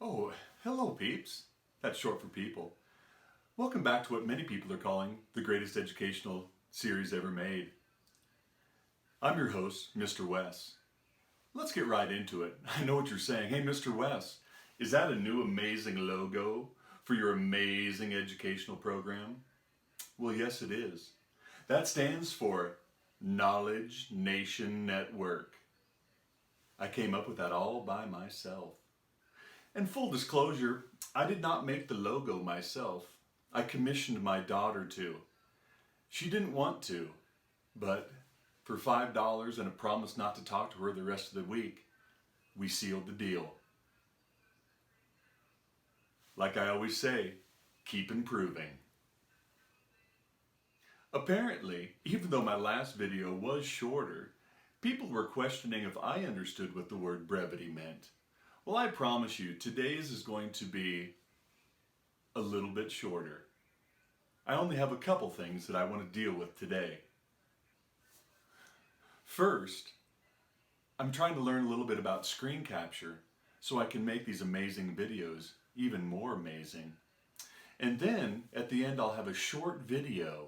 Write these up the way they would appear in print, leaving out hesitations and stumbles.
Oh, hello, peeps. That's short for people. Welcome back to what many people are calling the greatest educational series ever made. I'm your host, Mr. Wess. Let's get right into it. I know what you're saying. Hey, Mr. Wess, is that a new amazing logo for your amazing educational program? Well, yes, it is. That stands for Knowledge Nation Network. I came up with that all by myself. And full disclosure, I did not make the logo myself. I commissioned my daughter to. She didn't want to, but for $5 and a promise not to talk to her the rest of the week, we sealed the deal. Like I always say, keep improving. Apparently, even though my last video was shorter, people were questioning if I understood what the word brevity meant. Well, I promise you, today's is going to be a little bit shorter. I only have a couple things that I want to deal with today. First, I'm trying to learn a little bit about screen capture so I can make these amazing videos even more amazing. And then at the end, I'll have a short video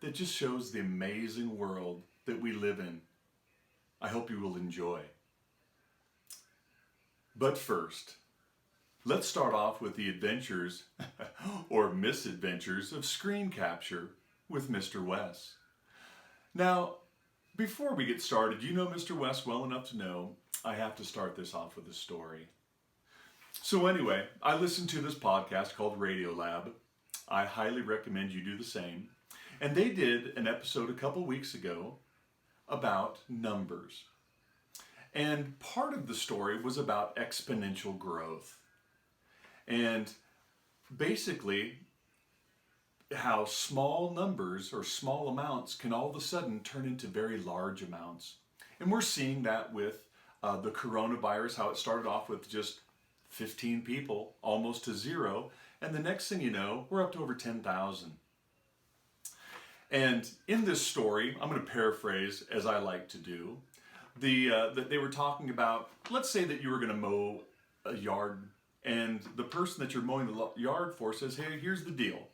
that just shows the amazing world that we live in. I hope you will enjoy. But first, let's start off with the adventures or misadventures of screen capture with Mr. Wess. Now, before we get started, you know Mr. Wess well enough to know I have to start this off with a story. So anyway, I listened to this podcast called Radio Lab. I highly recommend you do the same. And they did an episode a couple weeks ago about numbers. And part of the story was about exponential growth. And basically, how small numbers or small amounts can all of a sudden turn into very large amounts. And we're seeing that with the coronavirus, how it started off with just 15 people, almost to zero. And the next thing you know, we're up to over 10,000. And in this story, I'm going to paraphrase as I like to do. That they were talking about, let's say that you were going to mow a yard, and the person that you're mowing the yard for says, hey, here's the deal.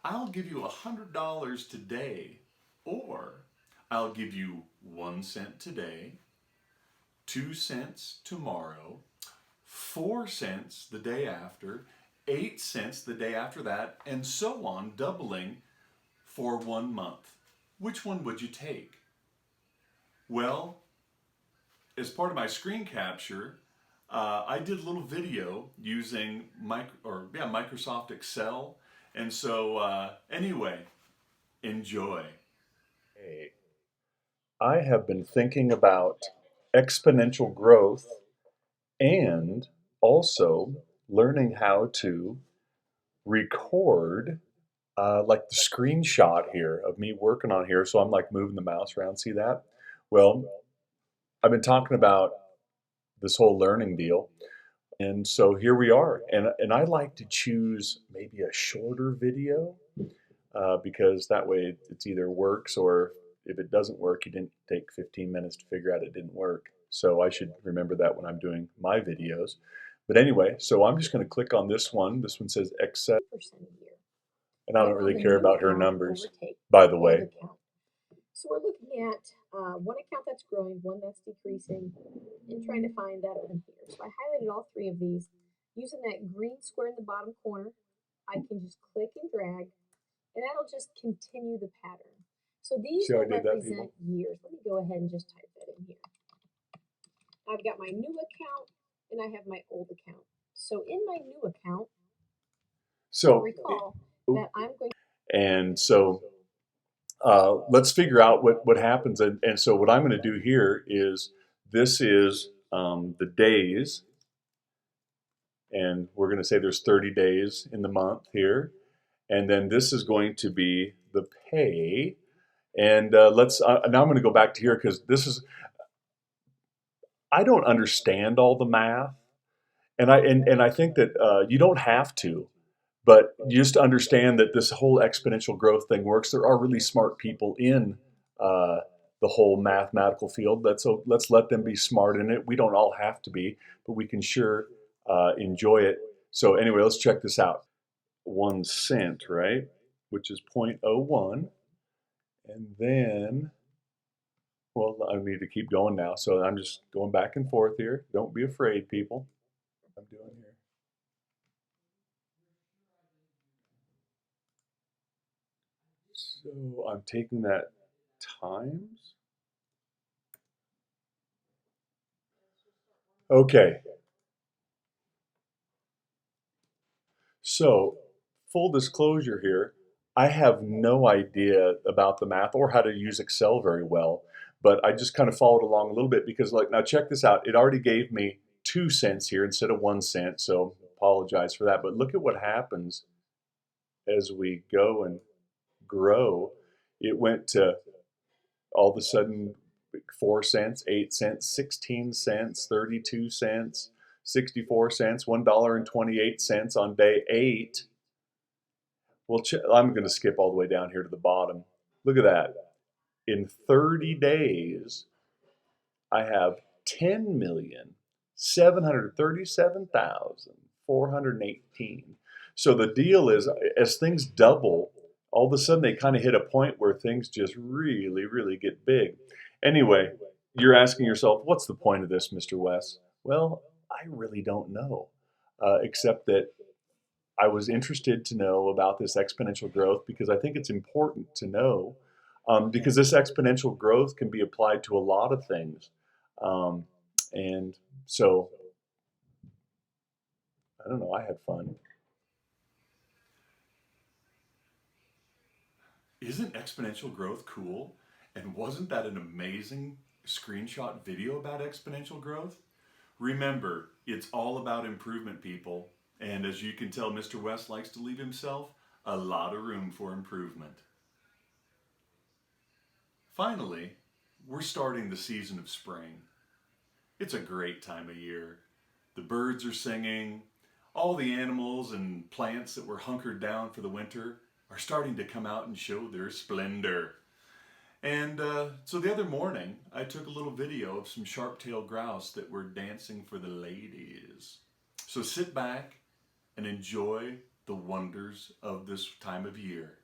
I'll give you $100 today, or I'll give you 1 cent today, 2 cents tomorrow, 4 cents the day after, 8 cents the day after that, and so on, doubling for 1 month. Which one would you take? Well, as part of my screen capture, I did a little video using Microsoft Excel. And so anyway, enjoy. Hey, I have been thinking about exponential growth and also learning how to record like the screenshot here of me working on here. So I'm like moving the mouse around. See that? Well, I've been talking about this whole learning deal. And so here we are. And I like to choose maybe a shorter video because that way it's either works, or if it doesn't work, you didn't take 15 minutes to figure out it didn't work. So I should remember that when I'm doing my videos. But anyway, so I'm just going to click on this one. This one says accept. And I don't really care about her numbers, by the way. So we're looking at one account that's growing, one that's decreasing, and trying to find that one here. So I highlighted all three of these. Using that green square in the bottom corner, I can just click and drag, and that'll just continue the pattern. So these will represent years. Let me go ahead and just type that in here. I've got my new account, and I have my old account. So in my new account, recall that I'm going to... And so let's figure out what happens. And so what I'm going to do here is, this is the days. And we're going to say there's 30 days in the month here. And then this is going to be the pay. And now I'm going to go back to here because I don't understand all the math. And I think that you don't have to. But just understand that this whole exponential growth thing works. There are really smart people in the whole mathematical field. Let's let them be smart in it. We don't all have to be, but we can sure enjoy it. So anyway, let's check this out. 1 cent, right? Which is 0.01. And then, well, I need to keep going now. So I'm just going back and forth here. Don't be afraid, people. I'm doing here. So I'm taking that times. Okay. So, full disclosure here, I have no idea about the math or how to use Excel very well, but I just kind of followed along a little bit because, like, now check this out. It already gave me 2 cents here instead of 1 cent, so apologize for that. But look at what happens as we go and grow. It went to all of a sudden 4 cents, 8 cents, 16 cents, 32 cents, 64 cents, $1.28 on day 8. Well, I'm going to skip all the way down here to the bottom. Look at that. In 30 days, I have 10,737,418. So the deal is, as things double, all of a sudden they kind of hit a point where things just really, really get big. Anyway, you're asking yourself, what's the point of this, Mr. Wess? Well, I really don't know, except that I was interested to know about this exponential growth because I think it's important to know, because this exponential growth can be applied to a lot of things. Um, and so, I don't know, I had fun. Isn't exponential growth cool? And wasn't that an amazing screenshot video about exponential growth? Remember, it's all about improvement, people. And as you can tell, Mr. West likes to leave himself a lot of room for improvement. Finally, we're starting the season of spring. It's a great time of year. The birds are singing. All the animals and plants that were hunkered down for the winter are starting to come out and show their splendor. And so the other morning, I took a little video of some sharp-tailed grouse that were dancing for the ladies. So sit back and enjoy the wonders of this time of year.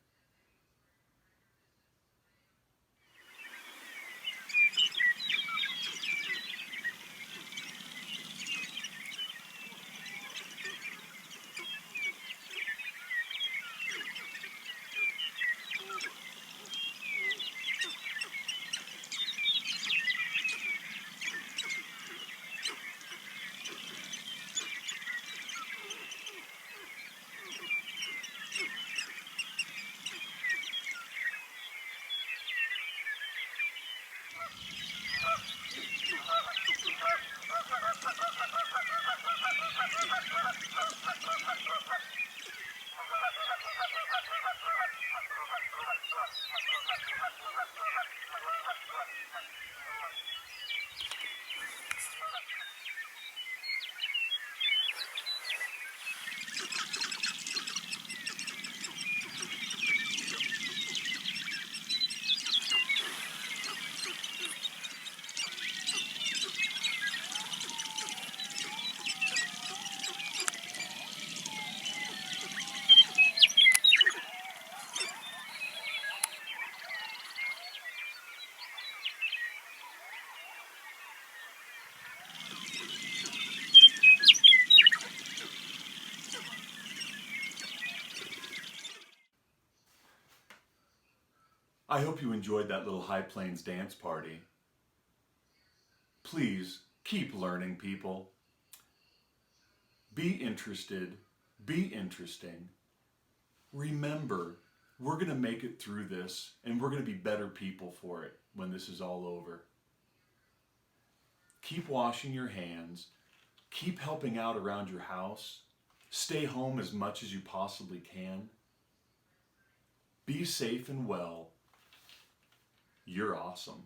I hope you enjoyed that little High Plains dance party. Please keep learning, people. Be interested. Be interesting. Remember, we're going to make it through this and we're going to be better people for it when this is all over. Keep washing your hands. Keep helping out around your house. Stay home as much as you possibly can. Be safe and well. You're awesome.